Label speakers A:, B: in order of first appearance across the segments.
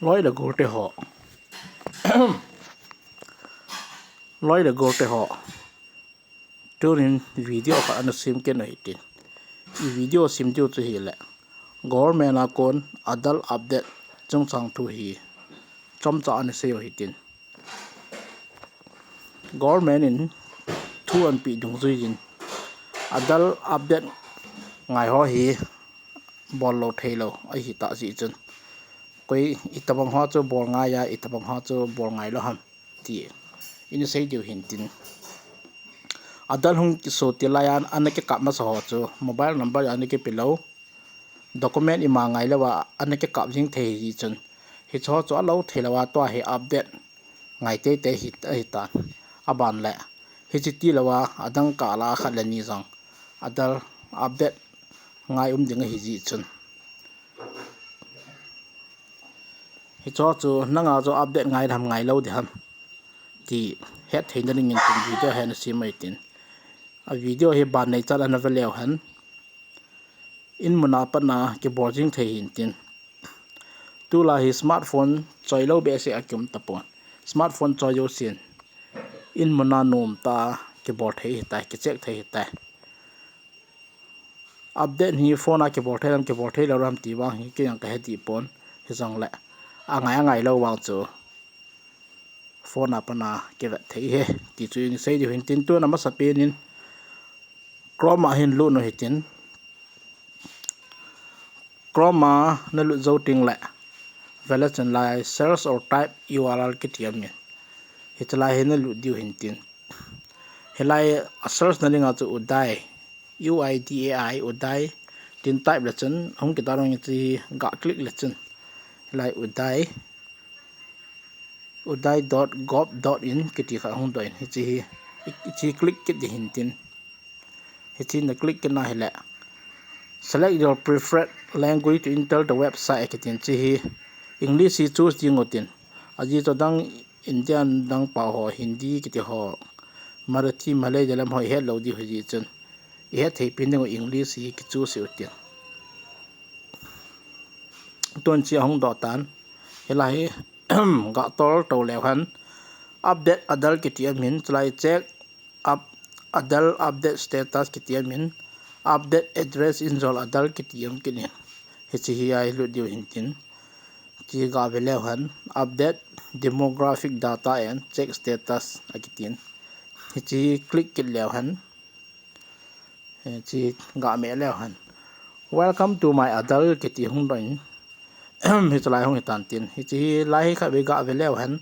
A: lối là gỗ tê họ lối là gỗ tê họ cho nên video cả anh xem cái này tin video xem tiêu cho hi lệ government account adult update trong sang thu hi trong cho anh xem hi tin government in thu anh bị đúng rồi tin adult update ngày ho hi bol lo thelo ai hi ta gì chân quay itabang ho cho bol ngai ya itabang ho cho bol ngai lo ham ti in sei điều hin tin adal hung so tilayan anake kap ma so cho mobile number anake pilo document ima ngai lawa anake kap jing the hi chun hi cho cho lo thelawa to he update ngai te te hi ta aban la hi chi ti lawa adang kala khalani jang adal update ngai ding hi ji chun hi cho chu nanga cho update ngai tham ngai lo de ham ti het thein da ning in video han si mai tin a video he ban nei chala na veleu han in muna pana ke boarding the hin tin tu la hi smartphone choi lo be se akyum tapon smartphone choi yo sin in muna nom ta ke board the ta ke check the ta update hi phone a ke board the lo ram ti wa hi ke yang ka he ti pon hi jang la angai lo wang chu phone apana ke va the he ti chu ni sei di hin tin tu na ma sape nin Chroma hin lu no hitin Chroma na lu zo ting la validity lai search or type URL kitiam ni hitla hin na lu diu hintin helai search na linga chu udai UIDAI udai tin type la chen hong kitarong ti ga click la chen helai udai.gov.in kiti kha hong doin hi click kit di hintin hitin na click na hele select your preferred language to enter the website kitin chi hi english hi choose dingotin aji to dang indian dang pa ho hindi kiti ho marathi malay jalam ho he lo di ho ji chen he thei pin ngo english hi ki choose utin ton chi hong do tan helai ga tol to le han update adult kiti min try check up adult update status kitiam min update address in zol adult kitiam kini hi ai lu dio hintin ti ga vele han update demographic data and check status akitin hi click kit le han hi ga me le han welcome to my adult kiti hung doin hi chlai hung tan tin hi lai kha be ga vele han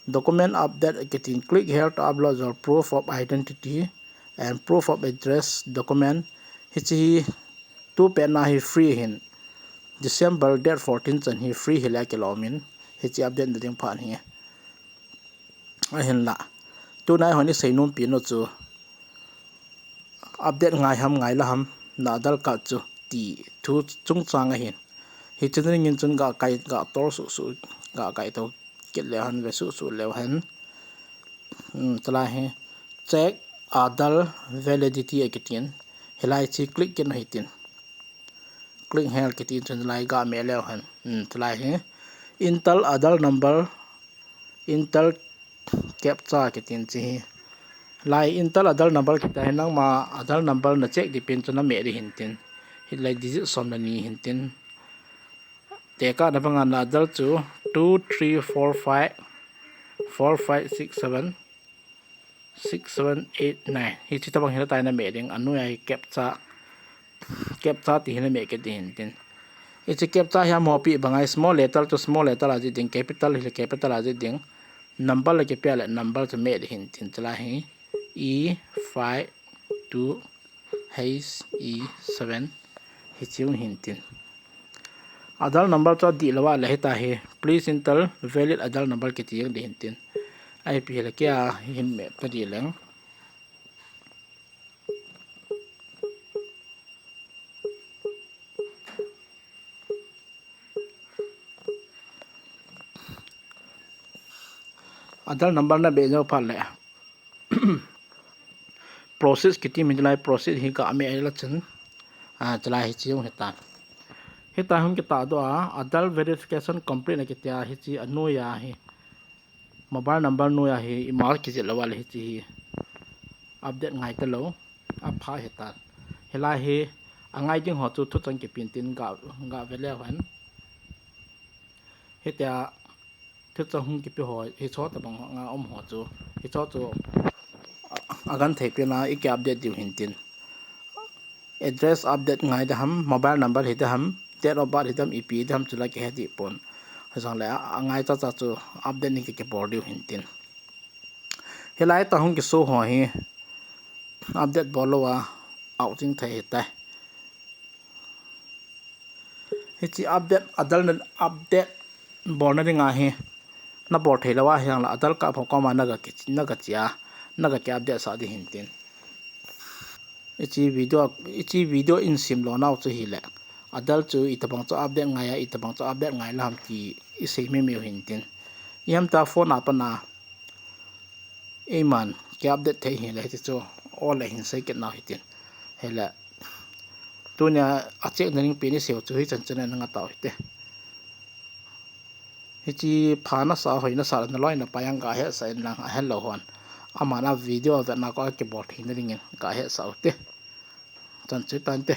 A: document update kitin click here to upload your proof of identity and proof of address document hi tu pe na hi free hin December date 14 chan hi free hila kilomin hi update ding phan hi a hin la tu nai honi seinum pi no chu update ngai ham ngai la ham na dal ka chu ti thu chung chang a hin hi chen in chun ga kai ga tor su ga kai to kit le han ve su le han tla he check Adar validity akitin helai chi click kin hitin click here kitin chun lai ga me le han tla he intel Adar number intel captcha kitin chi lai intel Adar number kita nang ma Adar number na check dipin chuna me ri hintin hilai digit som na ni hintin te ka na banga na Adar chu 2345 4567 6789 hi chi tabang hila tai na me ding anu ai captcha ti hina me ke din tin hi chi captcha ya mo pi bangai small letter to small letter aji ding capital hi capital aji ding number la ke pela number to me hin tin tla hi E52 E7 hi chiung hin tin Adar number to di lawa la heta hi please enter valid Adar number ke ti yang din tin ai pi la kya hin me ta di leng Adar number na be jo phal le process kiti min lai process hi ka me la chen chlai hi chiung heta he ta hung ki ta do a adult verification complete na ki tia hi chi anu ya hi mobile number nu ya hi imal ki je lawal hi chi update ngai ta lo a pha he ta hela hi angai jing ho chu thu chang ki pin tin ga vele han he tia thu chang hung ki pe ho hi cho ta bang nga ho chu hi cho chu agan thei pe na I ki update diu hin tin address update ngai da ham mobile number hi da ham date of birth hi dam ep dam chu la ki he di pon sang la angai cha cha chu update ni ki bor diu hin tin helai ta hung ki so ho hi update bolowa outing thai ta hi chi update adal na update bol na ringa hi na bor thei lawa hiang la adal ka pho ko ma na ga chia na ga kya update sa di hin tin ichi video in sim lo naw chu hi le adal chu itabang chu update nga ya itabang chu update ngai lam ki I sei me me hin tin yam ta phone apa na eman kya update thei hi le chu all la hin sei ket na hi tin hela tunia ache naring pe ni seo chu hi chan chan na nga taw te hi chi phana sa hoina sa na loi na payang ga he sa na hello hon amana video da na ko ke bot hin ring ga he sa te chan chu tan te